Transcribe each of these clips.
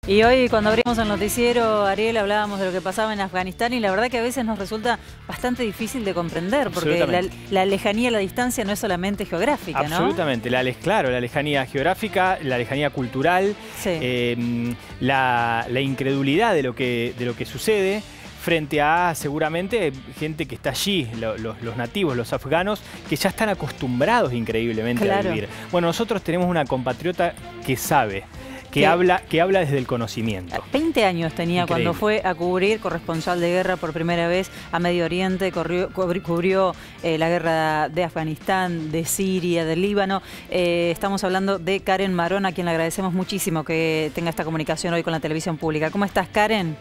Y hoy cuando abrimos el noticiero, Ariel, hablábamos de lo que pasaba en Afganistán y la verdad que a veces nos resulta bastante difícil de comprender porque la lejanía, la distancia no es solamente geográfica, ¿no? Absolutamente, claro, la lejanía geográfica, la lejanía cultural, sí. La incredulidad de lo que sucede frente a seguramente gente que está allí, los nativos, los afganos, que ya están acostumbrados increíblemente a vivir. Bueno, nosotros tenemos una compatriota que sabe, que habla desde el conocimiento. 20 años tenía cuando fue a cubrir, corresponsal de guerra por primera vez a Medio Oriente, cubrió la guerra de Afganistán, de Siria, del Líbano. Estamos hablando de Karen Marón, a quien le agradecemos muchísimo que tenga esta comunicación hoy con la televisión pública. ¿Cómo estás, Karen?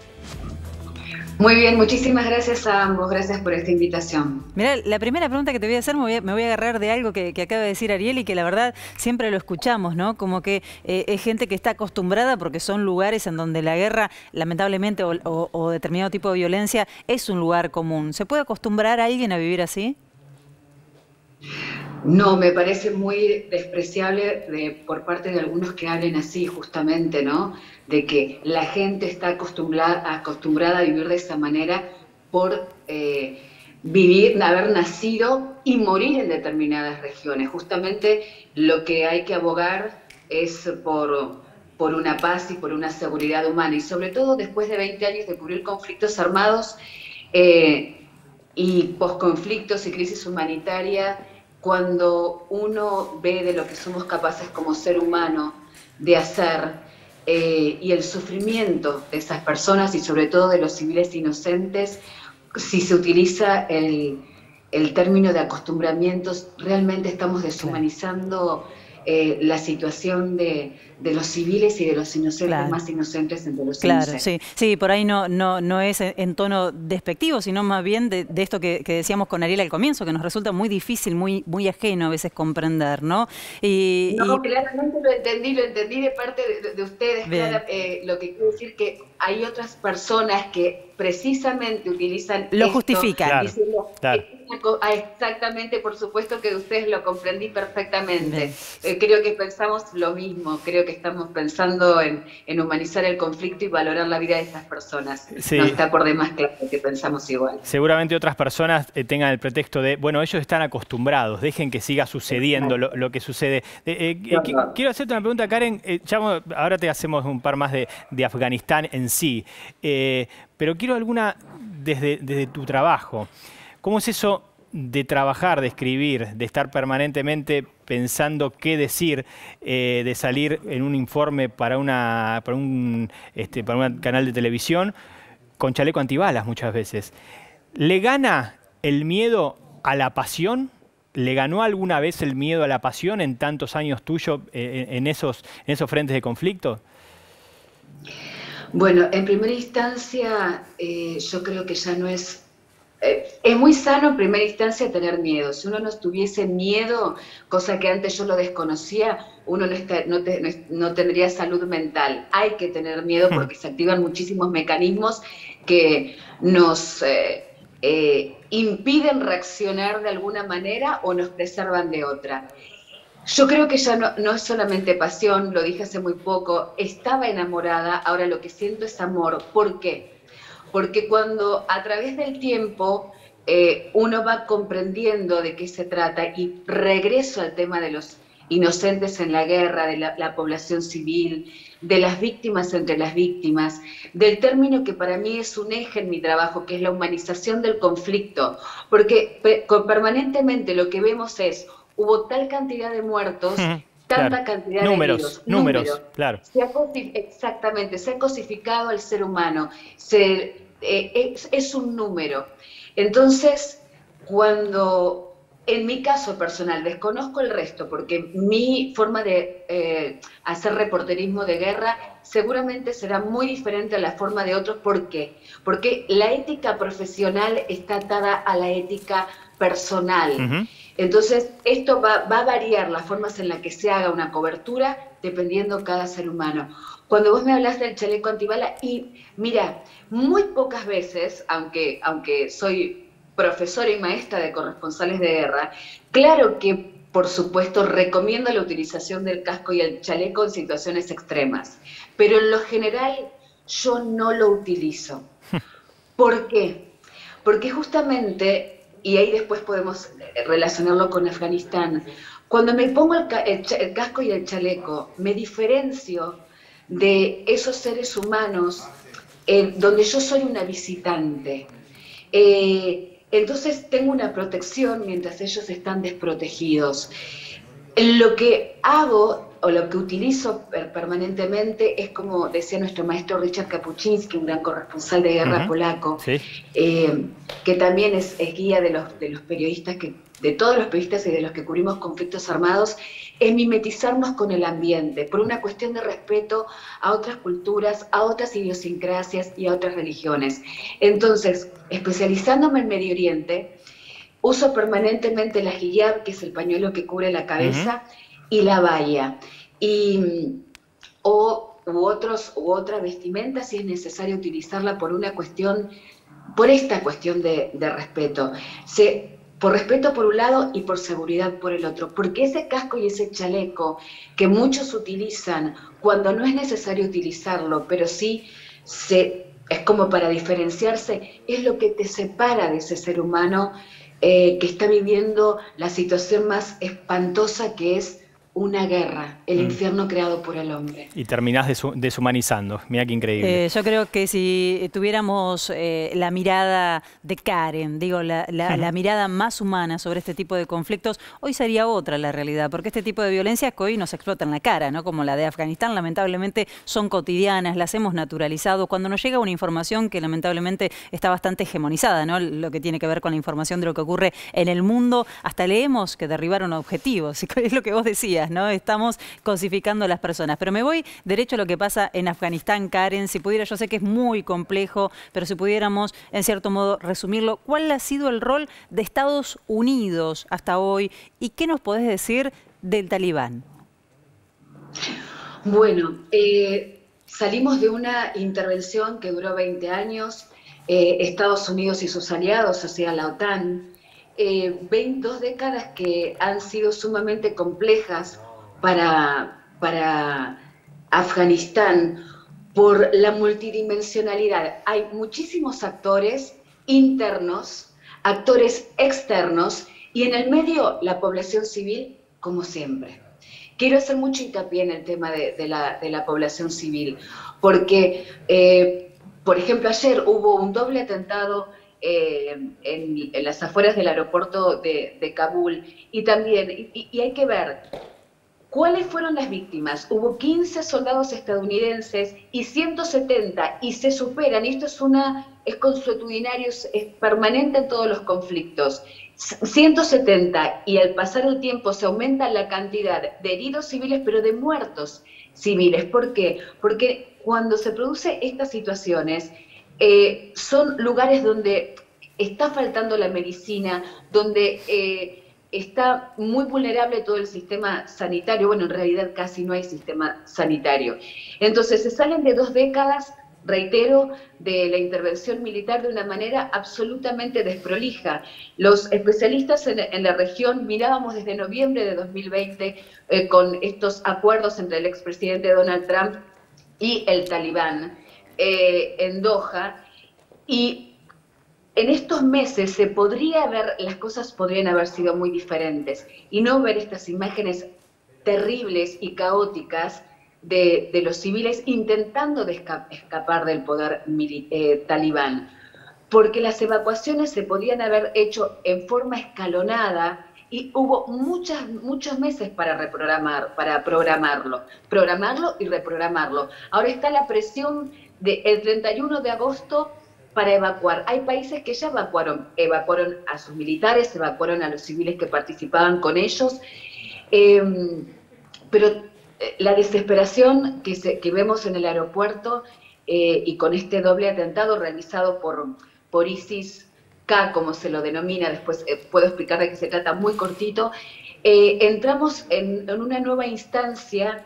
Muy bien, muchísimas gracias a ambos, gracias por esta invitación. Mira, la primera pregunta que te voy a hacer me voy a agarrar de algo que acaba de decir Ariel y que la verdad siempre lo escuchamos, ¿no? Como que es gente que está acostumbrada porque son lugares en donde la guerra, lamentablemente, o determinado tipo de violencia es un lugar común. ¿Se puede acostumbrar a alguien a vivir así? No, me parece muy despreciable por parte de algunos que hablen así, justamente, ¿no? De que la gente está acostumbrada a vivir de esa manera por haber nacido y morir en determinadas regiones. Justamente lo que hay que abogar es por una paz y por una seguridad humana. Y sobre todo después de 20 años de cubrir conflictos armados y posconflictos y crisis humanitaria, cuando uno ve de lo que somos capaces como ser humano de hacer y el sufrimiento de esas personas y sobre todo de los civiles inocentes, si se utiliza el término de acostumbramientos, realmente estamos deshumanizando la situación de los civiles y de los inocentes, más inocentes entre los inocentes. Sí, por ahí no es en tono despectivo, sino más bien de esto que decíamos con Ariel al comienzo, que nos resulta muy difícil, muy ajeno a veces comprender, ¿no? Claramente lo entendí de parte de ustedes, lo que quiero decir que hay otras personas que precisamente utilizan lo justifican. Exactamente, por supuesto que ustedes lo comprendí perfectamente. Creo que pensamos lo mismo, creo que estamos pensando en humanizar el conflicto y valorar la vida de estas personas. Sí. No está por demás claro que pensamos igual. Seguramente otras personas tengan el pretexto de, bueno, ellos están acostumbrados, dejen que siga sucediendo lo que sucede. Quiero hacerte una pregunta, Karen, ahora te hacemos un par más de Afganistán en sí, pero quiero alguna desde tu trabajo. ¿Cómo es eso de trabajar, de escribir, de estar permanentemente pensando qué decir, de salir en un informe para un canal de televisión con chaleco antibalas muchas veces? ¿Le gana el miedo a la pasión? ¿Le ganó alguna vez el miedo a la pasión en tantos años tuyos en esos frentes de conflicto? Bueno, en primera instancia, yo creo que ya no es... es muy sano en primera instancia tener miedo. Si uno no tuviese miedo, cosa que antes yo lo desconocía, uno no tendría salud mental. Hay que tener miedo porque se activan muchísimos mecanismos que nos impiden reaccionar de alguna manera o nos preservan de otra. Yo creo que ya no es solamente pasión, lo dije hace muy poco, estaba enamorada, ahora lo que siento es amor. ¿Por qué? Porque cuando a través del tiempo uno va comprendiendo de qué se trata, y regreso al tema de los inocentes en la guerra, de la población civil, de las víctimas entre las víctimas, del término que para mí es un eje en mi trabajo, que es la humanización del conflicto, porque permanentemente lo que vemos es, hubo tal cantidad de muertos, tanta cantidad de heridos. Números, claro. Exactamente, se ha cosificado al ser humano, es un número. Entonces, cuando en mi caso personal desconozco el resto, porque mi forma de hacer reporterismo de guerra seguramente será muy diferente a la forma de otros. ¿Por qué? Porque la ética profesional está atada a la ética personal. Entonces, esto va a variar las formas en las que se haga una cobertura dependiendo cada ser humano. Cuando vos me hablas del chaleco antibala, y mira, muy pocas veces, aunque soy profesora y maestra de corresponsales de guerra, claro que por supuesto, recomiendo la utilización del casco y el chaleco en situaciones extremas, pero en lo general yo no lo utilizo. ¿Por qué? Porque justamente, y ahí después podemos relacionarlo con Afganistán, cuando me pongo el casco y el chaleco, me diferencio de esos seres humanos donde yo soy una visitante. Entonces tengo una protección mientras ellos están desprotegidos. Lo que hago o lo que utilizo permanentemente es, como decía nuestro maestro Richard Kapuczynski, un gran corresponsal de guerra polaco, sí. Que también es guía de los periodistas, de todos los periodistas y de los que cubrimos conflictos armados, es mimetizarnos con el ambiente, por una cuestión de respeto a otras culturas, a otras idiosincrasias y a otras religiones. Entonces, especializándome en Medio Oriente, uso permanentemente la hijab, que es el pañuelo que cubre la cabeza, y la baya, u otra vestimenta si es necesario utilizarla por esta cuestión de respeto. Por respeto por un lado y por seguridad por el otro, porque ese casco y ese chaleco que muchos utilizan cuando no es necesario utilizarlo, pero sí es como para diferenciarse, es lo que te separa de ese ser humano que está viviendo la situación más espantosa, que es una guerra, el infierno creado por el hombre. Y terminás deshumanizando. Mira qué increíble. Yo creo que si tuviéramos la mirada de Karen, digo, la mirada más humana sobre este tipo de conflictos, hoy sería otra la realidad, porque este tipo de violencias que hoy nos explotan la cara, ¿no? Como la de Afganistán, lamentablemente son cotidianas, las hemos naturalizado. Cuando nos llega una información que lamentablemente está bastante hegemonizada, ¿no? Lo que tiene que ver con la información de lo que ocurre en el mundo, hasta leemos que derribaron objetivos, es lo que vos decías, ¿no? Estamos cosificando a las personas. Pero me voy derecho a lo que pasa en Afganistán, Karen. Si pudiera, yo sé que es muy complejo, pero si pudiéramos, en cierto modo, resumirlo, ¿cuál ha sido el rol de Estados Unidos hasta hoy? ¿Y qué nos podés decir del Talibán? Bueno, salimos de una intervención que duró 20 años, Estados Unidos y sus aliados, o sea, la OTAN, 2 décadas que han sido sumamente complejas para Afganistán por la multidimensionalidad. Hay muchísimos actores internos, actores externos, y en el medio la población civil, como siempre. Quiero hacer mucho hincapié en el tema de la población civil, porque, por ejemplo, ayer hubo un doble atentado en las afueras del aeropuerto de Kabul, y también, y hay que ver cuáles fueron las víctimas. Hubo 15 soldados estadounidenses y 170, y se superan, y esto es consuetudinario, es permanente en todos los conflictos. 170, y al pasar el tiempo se aumenta la cantidad de heridos civiles, pero de muertos civiles. ¿Por qué? Porque cuando se producen estas situaciones, son lugares donde está faltando la medicina, donde está muy vulnerable todo el sistema sanitario. Bueno, en realidad casi no hay sistema sanitario. Entonces se salen de 2 décadas, reitero, de la intervención militar de una manera absolutamente desprolija. Los especialistas en la región mirábamos desde noviembre de 2020 con estos acuerdos entre el expresidente Donald Trump y el Talibán en Doha, y en estos meses las cosas podrían haber sido muy diferentes, y no ver estas imágenes terribles y caóticas de los civiles intentando escapar del poder talibán, porque las evacuaciones se podían haber hecho en forma escalonada, y hubo muchos meses para programarlo y reprogramarlo. Ahora está la presión del 31 de agosto para evacuar. Hay países que ya evacuaron a sus militares, evacuaron a los civiles que participaban con ellos, pero la desesperación que vemos en el aeropuerto, y con este doble atentado realizado por ISIS-K, como se lo denomina, después puedo explicar de qué se trata muy cortito, entramos en una nueva instancia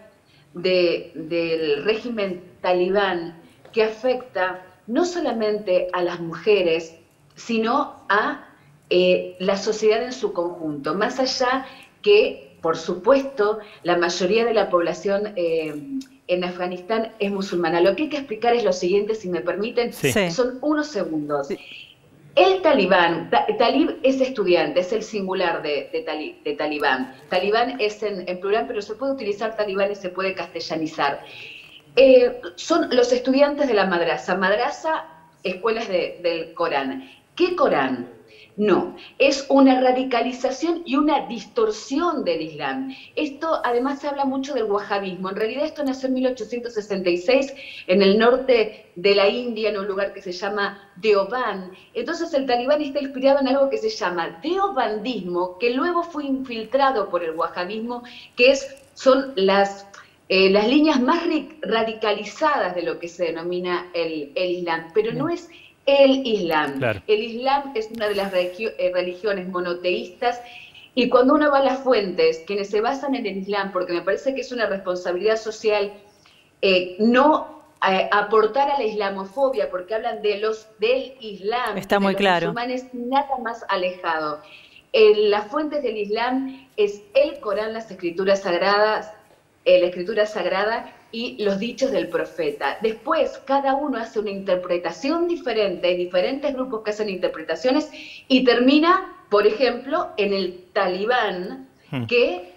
del régimen talibán que afecta no solamente a las mujeres, sino a la sociedad en su conjunto, más allá que, por supuesto, la mayoría de la población en Afganistán es musulmana. Lo que hay que explicar es lo siguiente, si me permiten, son unos segundos. El talibán, talib es estudiante, es el singular de talibán. Talibán es en plural, pero se puede utilizar talibán y se puede castellanizar. Son los estudiantes de la madrasa. Madrasa, escuelas del Corán. ¿Qué Corán? No, es una radicalización y una distorsión del Islam. Esto además se habla mucho del wahabismo. En realidad esto nació en 1866 en el norte de la India, en un lugar que se llama Deoband. Entonces el talibán está inspirado en algo que se llama deobandismo, que luego fue infiltrado por el wahabismo, que son las líneas más radicalizadas de lo que se denomina el Islam, pero no es el Islam. Claro. El Islam es una de las religiones monoteístas, y cuando uno va a las fuentes, quienes se basan en el Islam, porque me parece que es una responsabilidad social no aportar a la islamofobia, porque hablan del Islam, está muy claro, los musulmanes, nada más alejado. Las fuentes del Islam es el Corán, las escrituras sagradas, la escritura sagrada y los dichos del profeta. Después, cada uno hace una interpretación diferente, hay diferentes grupos que hacen interpretaciones, y termina, por ejemplo, en el talibán, que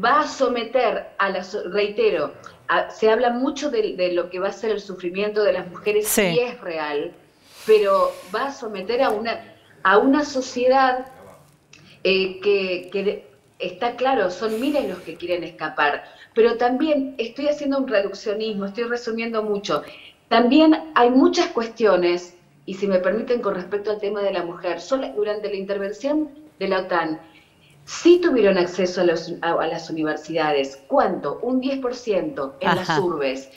va a someter a reitero, se habla mucho de lo que va a ser el sufrimiento de las mujeres, y es real, pero va a someter a una sociedad que está claro, son miles los que quieren escapar. Pero también estoy haciendo un reduccionismo, estoy resumiendo mucho. También hay muchas cuestiones, y si me permiten con respecto al tema de la mujer, durante la intervención de la OTAN, sí tuvieron acceso a las universidades. ¿Cuánto? Un 10% en las urbes.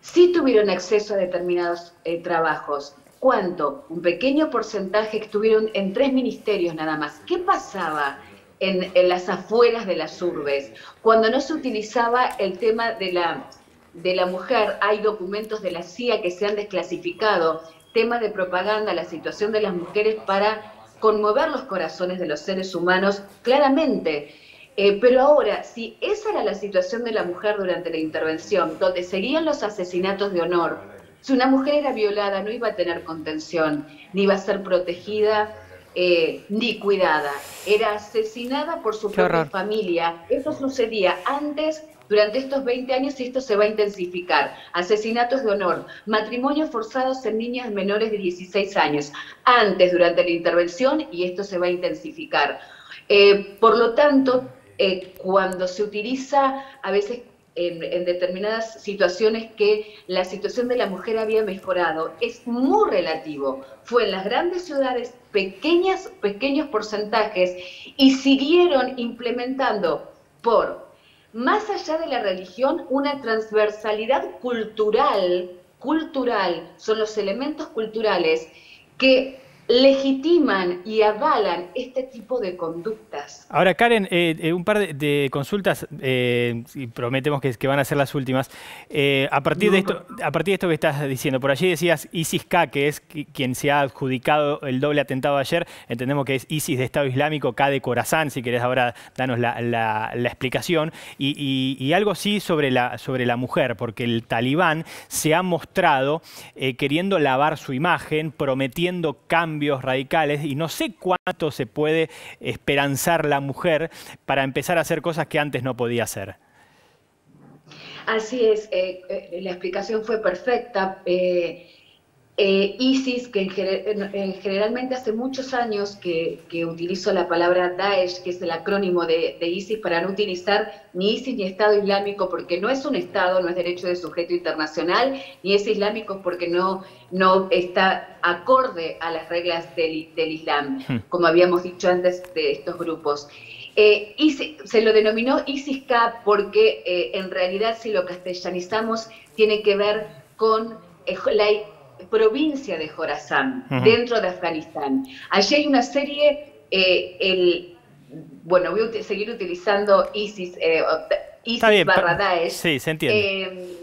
Sí tuvieron acceso a determinados trabajos. ¿Cuánto? Un pequeño porcentaje que estuvieron en 3 ministerios nada más. ¿Qué pasaba en las afueras de las urbes? Cuando no se utilizaba el tema de la mujer, hay documentos de la CIA que se han desclasificado, tema de propaganda, la situación de las mujeres para conmover los corazones de los seres humanos, claramente. Pero ahora, si esa era la situación de la mujer durante la intervención, donde seguían los asesinatos de honor, si una mujer era violada no iba a tener contención, ni iba a ser protegida, ni cuidada, era asesinada por su propia familia. Eso sucedía antes, durante estos 20 años, y esto se va a intensificar. Asesinatos de honor, matrimonios forzados en niñas menores de 16 años, antes, durante la intervención, y esto se va a intensificar. Por lo tanto, cuando se utiliza a veces en determinadas situaciones que la situación de la mujer había mejorado, es muy relativo. Fue en las grandes ciudades, pequeños porcentajes, y siguieron implementando, más allá de la religión, una transversalidad cultural, son los elementos culturales que legitiman y avalan este tipo de conductas. Ahora, Karen, un par de consultas, y prometemos que van a ser las últimas. A partir de esto que estás diciendo, por allí decías ISIS-K, que es quien se ha adjudicado el doble atentado ayer. Entendemos que es ISIS de Estado Islámico, K de Khorasan, si querés ahora danos la explicación. Y algo sí sobre la mujer, porque el talibán se ha mostrado queriendo lavar su imagen, prometiendo cambios radicales, y no sé cuánto se puede esperanzar la mujer para empezar a hacer cosas que antes no podía hacer. Así es, la explicación fue perfecta. ISIS, que generalmente hace muchos años que utilizo la palabra Daesh, que es el acrónimo de ISIS, para no utilizar ni ISIS ni Estado Islámico, porque no es un Estado, no es derecho de sujeto internacional, ni es islámico porque no está acorde a las reglas del Islam, como habíamos dicho antes de estos grupos. Se lo denominó ISIS-K porque en realidad, si lo castellanizamos, tiene que ver con la provincia de Khorasan, dentro de Afganistán. Allí hay una serie, bueno, voy a seguir utilizando ISIS barra Daesh. Sí, se entiende.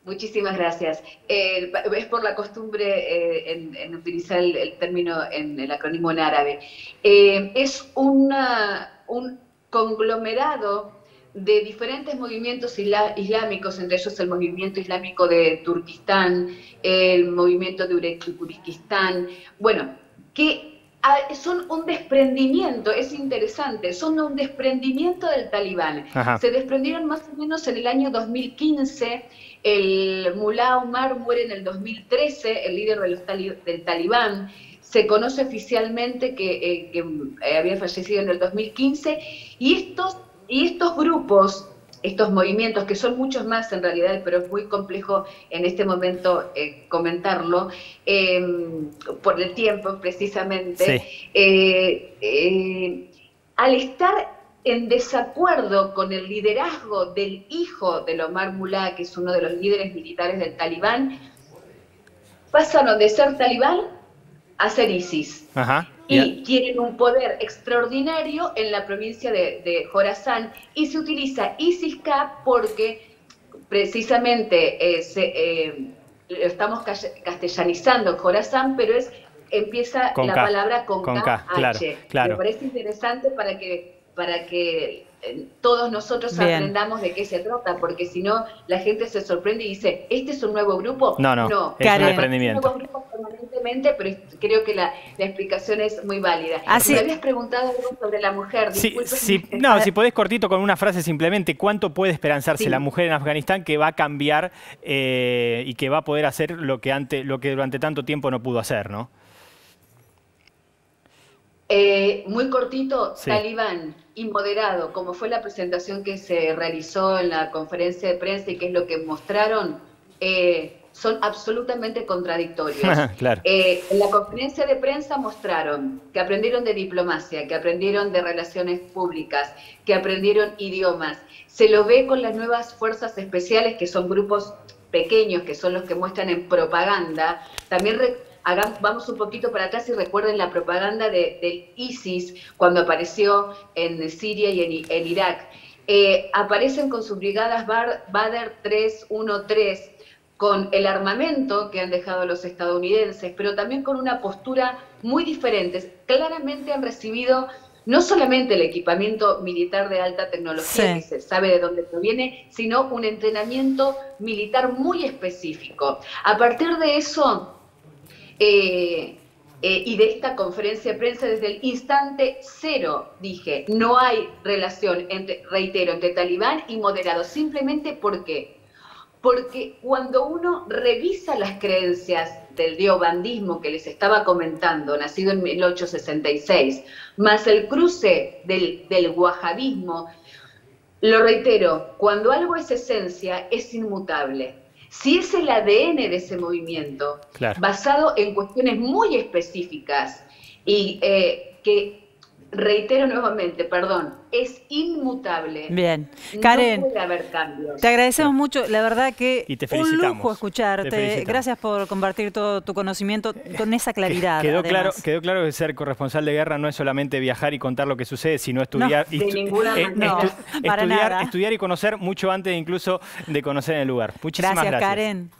Muchísimas gracias. Es por la costumbre en utilizar el término en el acrónimo en árabe. Es conglomerado de diferentes movimientos islámicos, entre ellos el movimiento islámico de Turquistán, el movimiento de Uzbekistán, bueno, que son un desprendimiento, es interesante, son un desprendimiento del talibán. Ajá. Se desprendieron más o menos en el año 2015, el Mullah Omar muere en el 2013, el líder del talibán. Se conoce oficialmente que había fallecido en el 2015, y estos grupos, estos movimientos, que son muchos más en realidad, pero es muy complejo en este momento comentarlo, por el tiempo precisamente, sí. Al estar en desacuerdo con el liderazgo del hijo de Omar Mullah, que es uno de los líderes militares del talibán, pasaron de ser talibán a ser ISIS. Ajá. Y tienen un poder extraordinario en la provincia de Jorazán, y se utiliza ISIS-K porque precisamente estamos castellanizando Jorazán, pero empieza con la palabra con K, claro, claro. Me parece interesante para que todos nosotros aprendamos de qué se trata, porque si no la gente se sorprende y dice, ¿este es un nuevo grupo? No, es un emprendimiento. Es un nuevo grupo permanentemente, pero creo que la explicación es muy válida. Me habías preguntado algo sobre la mujer. Si podés cortito con una frase simplemente, ¿cuánto puede esperanzarse la mujer en Afganistán que va a cambiar y que va a poder hacer lo que durante tanto tiempo no pudo hacer, ¿no? Muy cortito, talibán y moderado, como fue la presentación que se realizó en la conferencia de prensa y que es lo que mostraron, son absolutamente contradictorios. Claro. En la conferencia de prensa mostraron que aprendieron de diplomacia, que aprendieron de relaciones públicas, que aprendieron idiomas. Se lo ve con las nuevas fuerzas especiales, que son grupos pequeños, que son los que muestran en propaganda. También vamos un poquito para atrás y recuerden la propaganda del ISIS cuando apareció en Siria y en Irak. Aparecen con sus brigadas Badr 313, con el armamento que han dejado los estadounidenses, pero también con una postura muy diferente. Claramente han recibido no solamente el equipamiento militar de alta tecnología, que se sabe de dónde proviene, sino un entrenamiento militar muy específico. A partir de eso, y de esta conferencia de prensa, desde el instante cero dije, no hay relación entre talibán y moderados, simplemente porque cuando uno revisa las creencias del deobandismo que les estaba comentando, nacido en 1866, más el cruce del wahabismo, lo reitero, cuando algo es esencia, es inmutable. Si es el ADN de ese movimiento, basado en cuestiones muy específicas y que, reitero nuevamente, es inmutable. Bien. Karen, no puede haber cambios. Te agradecemos mucho, la verdad que un lujo escucharte. Gracias por compartir todo tu conocimiento con esa claridad. Quedó claro que ser corresponsal de guerra no es solamente viajar y contar lo que sucede, sino estudiar, estudiar y conocer mucho antes incluso de conocer el lugar. Muchísimas gracias. Karen.